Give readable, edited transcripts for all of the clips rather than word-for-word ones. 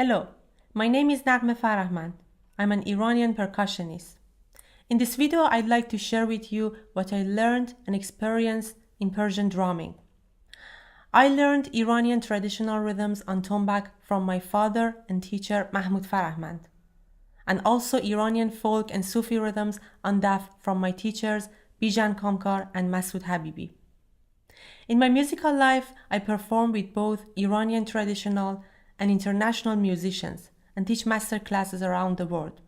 Hello, my name is Naghmeh Farahmand. I'm an Iranian percussionist. In this video, I'd like to share with you what I learned and experienced in Persian drumming. I learned Iranian traditional rhythms on tombak from my father and teacher Mahmoud Farahmand, and also Iranian folk and Sufi rhythms on daf from my teachers Bijan Kamkar and Masoud Habibi. In my musical life, I perform with both Iranian traditional and international musicians and teach master classes around the world.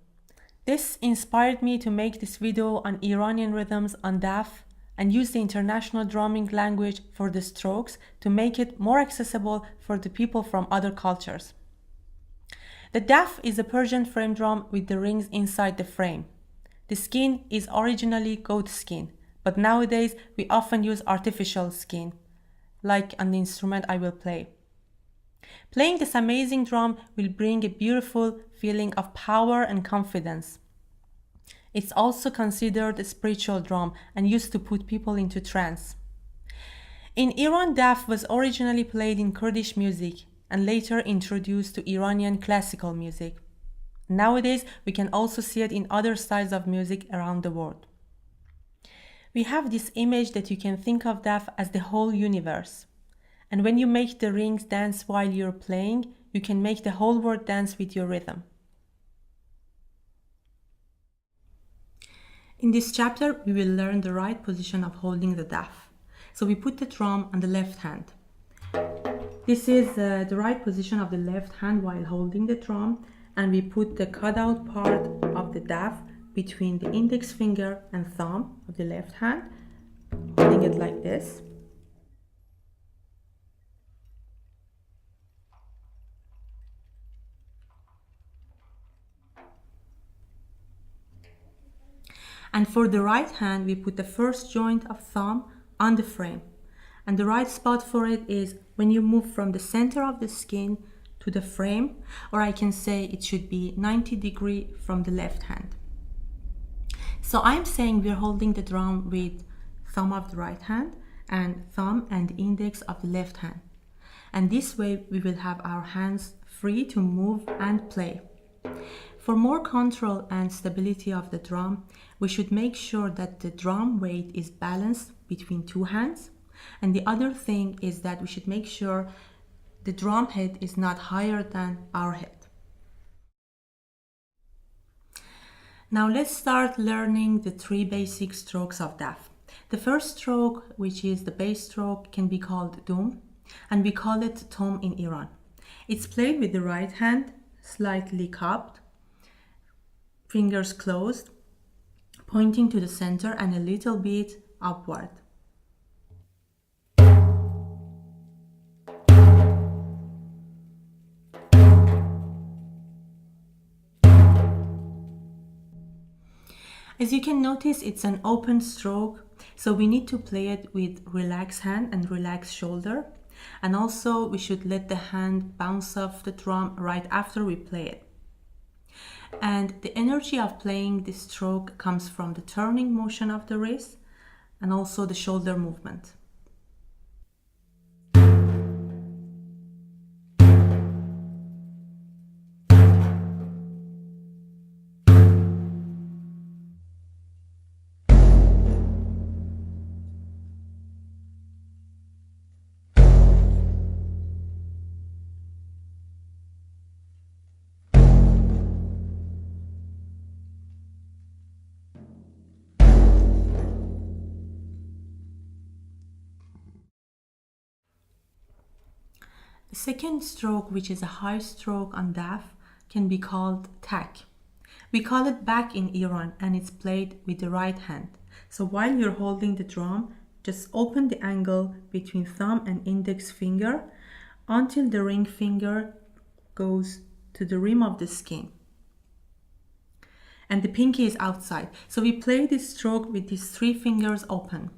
This inspired me to make this video on Iranian rhythms on daf and use the international drumming language for the strokes to make it more accessible for the people from other cultures. The daf is a Persian frame drum with the rings inside the frame. The skin is originally goat skin, but nowadays we often use artificial skin, like on the instrument I will play. Playing this amazing drum will bring a beautiful feeling of power and confidence. It's also considered a spiritual drum and used to put people into trance. In Iran, daf was originally played in Kurdish music and later introduced to Iranian classical music. Nowadays, we can also see it in other styles of music around the world. We have this image that you can think of daf as the whole universe. And when you make the rings dance while you're playing, you can make the whole world dance with your rhythm. In this chapter, we will learn the right position of holding the daf. So we put the drum on the left hand. This is the right position of the left hand while holding the drum, and we put the cutout part of the daf between the index finger and thumb of the left hand, holding it like this. And for the right hand, we put the first joint of thumb on the frame. And the right spot for it is when you move from the center of the skin to the frame, or I can say it should be 90 degrees from the left hand. So I'm saying we're holding the drum with thumb of the right hand and thumb and index of the left hand. And this way we will have our hands free to move and play. For more control and stability of the drum, we should make sure that the drum weight is balanced between two hands. And the other thing is that we should make sure the drum head is not higher than our head. Now let's start learning the three basic strokes of daf. The first stroke, which is the bass stroke, can be called dum, and we call it tom in Iran. It's played with the right hand, slightly cupped, fingers closed, pointing to the center and a little bit upward. As you can notice, it's an open stroke, so we need to play it with relaxed hand and relaxed shoulder. And also we should let the hand bounce off the drum right after we play it. And the energy of playing this stroke comes from the turning motion of the wrist and also the shoulder movement. The second stroke, which is a high stroke on daf, can be called tak. We call it bak in Iran, and it's played with the right hand. So while you're holding the drum, just open the angle between thumb and index finger until the ring finger goes to the rim of the skin. And the pinky is outside. So we play this stroke with these three fingers open.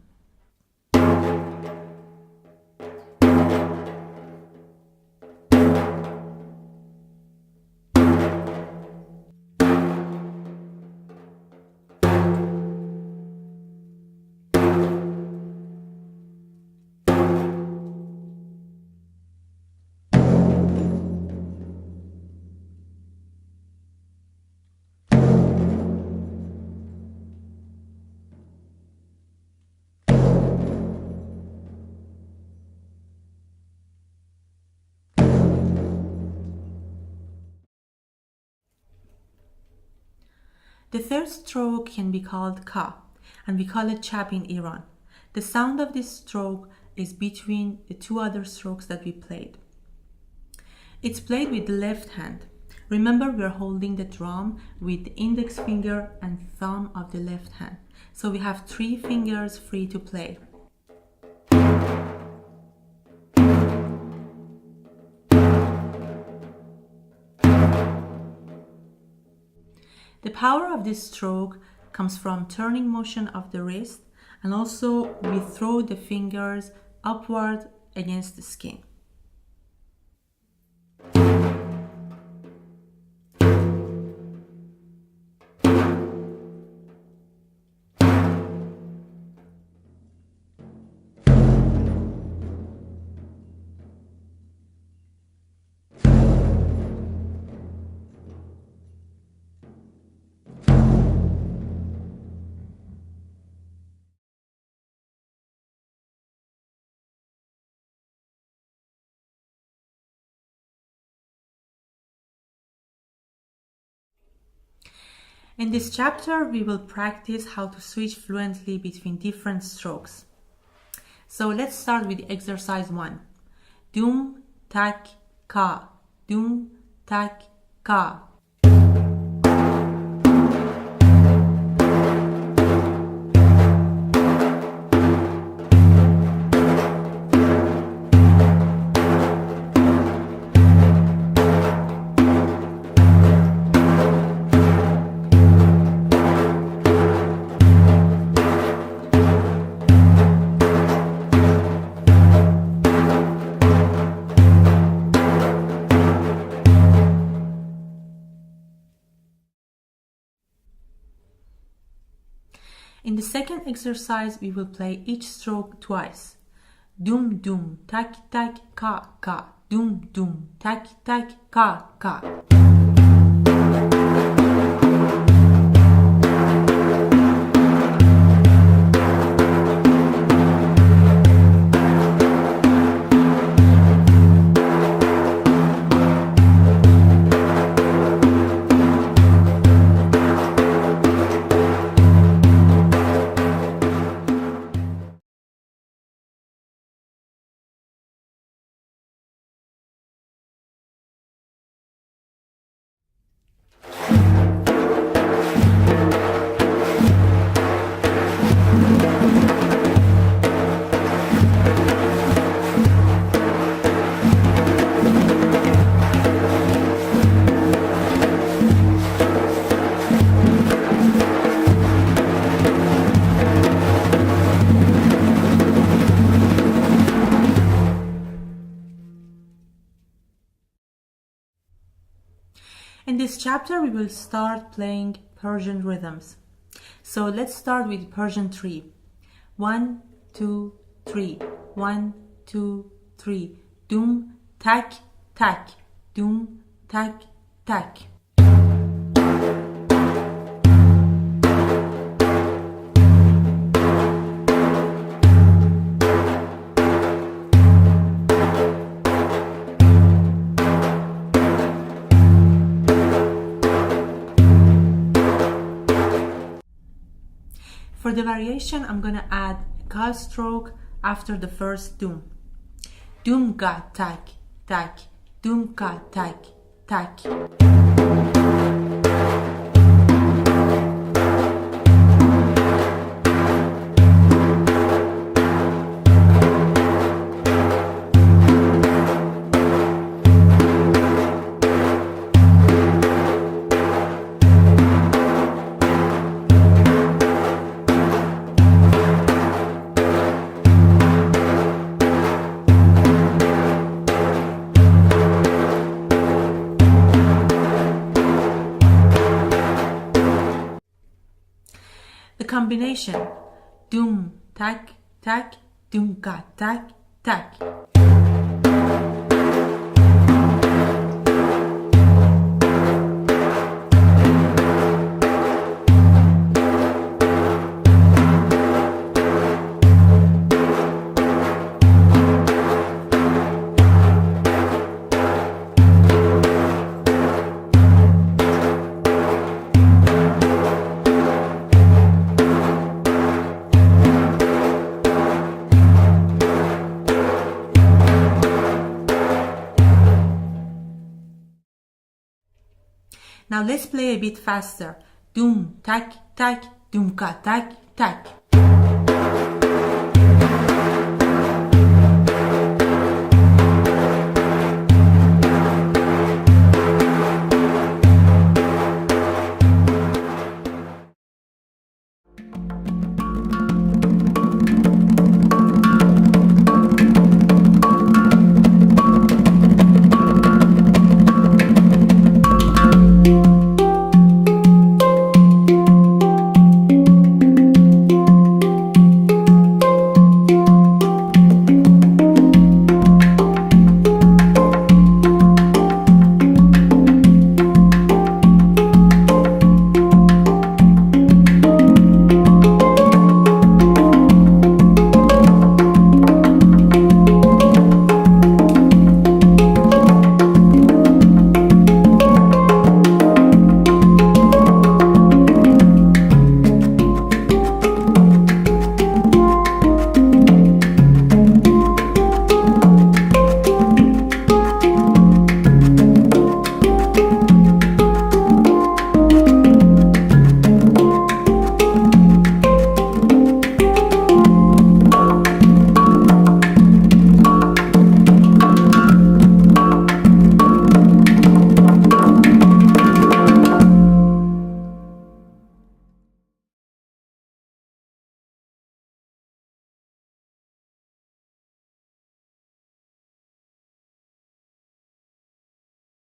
The third stroke can be called ka, and we call it chap in Iran. The sound of this stroke is between the two other strokes that we played. It's played with the left hand. Remember, we're holding the drum with the index finger and thumb of the left hand. So we have 3 fingers free to play. The power of this stroke comes from turning motion of the wrist, and also we throw the fingers upward against the skin. In this chapter, we will practice how to switch fluently between different strokes. So let's start with exercise 1. Dum, tak, ka. Dum, tak, ka. In the second exercise, we will play each stroke twice. Dum dum, tak tak, ka ka. Dum dum, tak tak, ka ka. In this chapter, we will start playing Persian rhythms. So let's start with Persian 3. 1, 2, 3. 1, 2, 3. Dum, tak, tak. Dum, tak, tak. For the variation, I'm gonna add a ka stroke after the first dum. Dum ka tak tak. Dum ka tak tak. The combination dum tak tak, dum ka tak tak. Now let's play a bit faster. Dum, tak, tak, dumka, tak, tak.